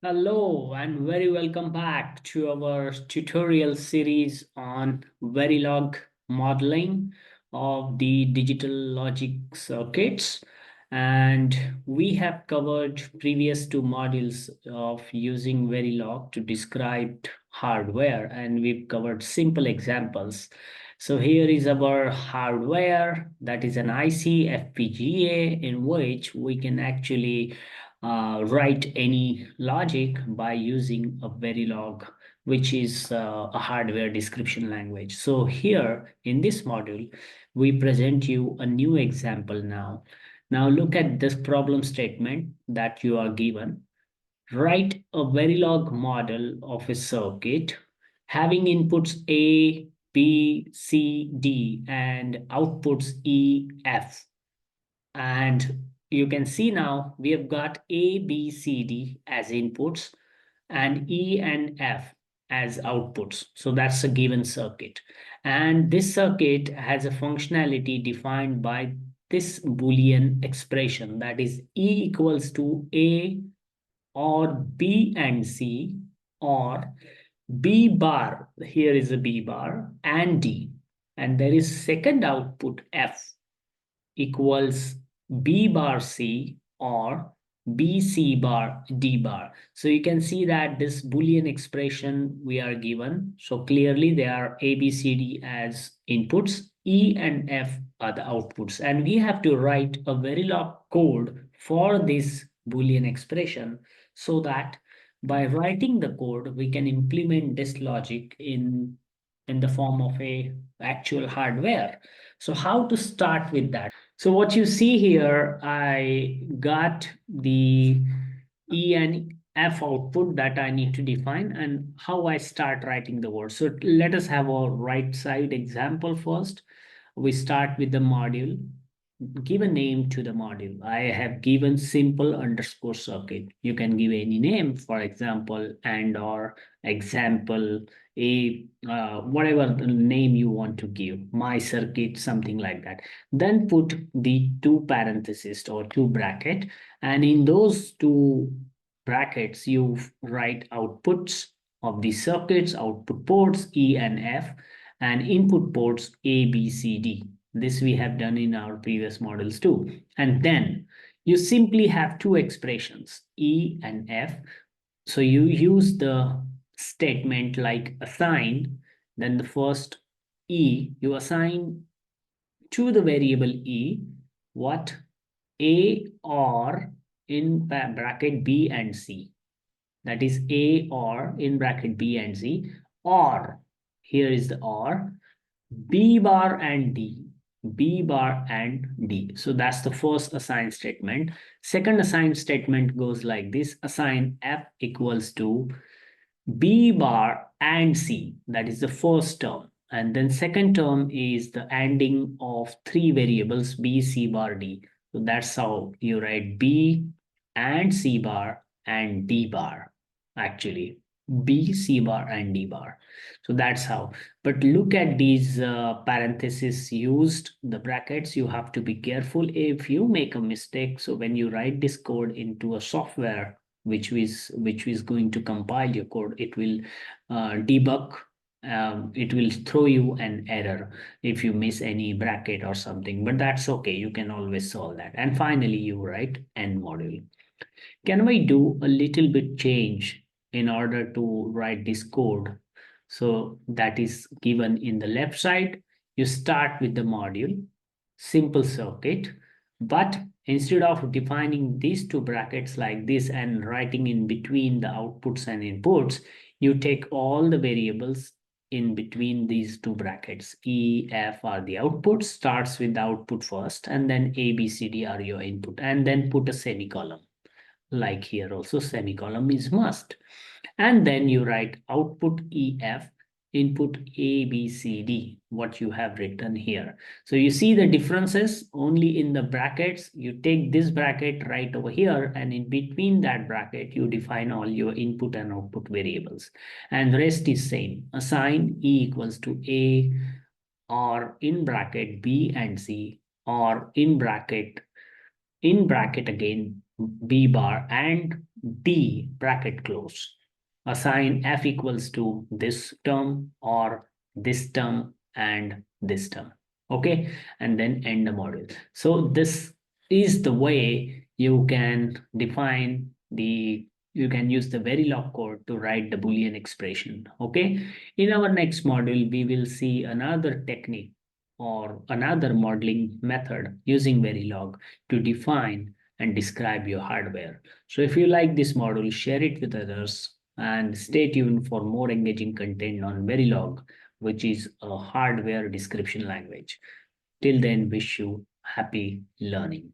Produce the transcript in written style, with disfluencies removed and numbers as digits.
Hello and very welcome back to our tutorial series on Verilog modeling of the digital logic circuits. And we have covered previous two modules of using Verilog to describe hardware, and we've covered simple examples. So here is our hardware, that is an IC FPGA, in which we can actually write any logic by using a Verilog, which is a hardware description language. So here in this module, we present you a new example now. Now look at this problem statement that you are given. Write a Verilog model of a circuit having inputs A, B, C, D, and outputs E, F. And you can see now we have got A, B, C, D as inputs and E and F as outputs. So that's a given circuit. And this circuit has a functionality defined by this Boolean expression, that is E equals to A or B and C, or B bar, here is a B bar, and D. And there is second output F equals B bar C or B C bar D bar. So you can see that this Boolean expression we are given. So clearly they are A, B, C, D as inputs, E and F are the outputs. And we have to write a Verilog code for this Boolean expression so that by writing the code, we can implement this logic in the form of a actual hardware. So how to start with that? So what you see here, I got the E and F output that I need to define and how I start writing the word. So let us have a right side example first. We start with the module. Give a name to the module. I have given simple underscore circuit. You can give any name, for example, and or example, whatever the name you want to give, my circuit, something like that. Then put the two parentheses or two bracket, and in those two brackets, you write outputs of the circuits, output ports E and F, and input ports A, B, C, D. This we have done in our previous models too. And then you simply have two expressions, E and F. So you use the statement like assign, then the first E, you assign to the variable E what A or in bracket B and C. That is A or in bracket B and C, or here is the or B bar and D. B bar and D. So that's the first assign statement. Second assign statement goes like this: assign F equals to B bar and C. That is the first term. And then second term is the ANDing of three variables B, C bar, D. So that's how you write B and C bar and D bar, actually. B, C bar, and D bar. So that's how. But look at these parentheses used, the brackets. You have to be careful if you make a mistake. So when you write this code into a software which is going to compile your code, it will debug. It will throw you an error if you miss any bracket or something, but that's okay. You can always solve that. And finally, you write end module. Can we do a little bit change in order to write this code? So that is given in the left side. You start with the module, simple circuit, but instead of defining these two brackets like this and writing in between the outputs and inputs, you take all the variables in between these two brackets. E, F are the outputs, starts with the output first, and then A, B, C, D are your input, and then put a semicolon. Like here also, semicolon is must. And then you write output EF, input A, B, C, D, what you have written here. So you see the differences only in the brackets. You take this bracket right over here, and in between that bracket, you define all your input and output variables. And the rest is same. Assign E equals to A, or in bracket B and C, or in bracket again B bar and D bracket close. Assign F equals to this term or this term and this term. Okay, and then end the module. So this is the way you can define the you can use the Verilog code to write the Boolean expression. Okay, in our next module, we will see another technique or another modeling method using Verilog to define and describe your hardware. So if you like this module, share it with others and stay tuned for more engaging content on Verilog, which is a hardware description language. Till then, wish you happy learning.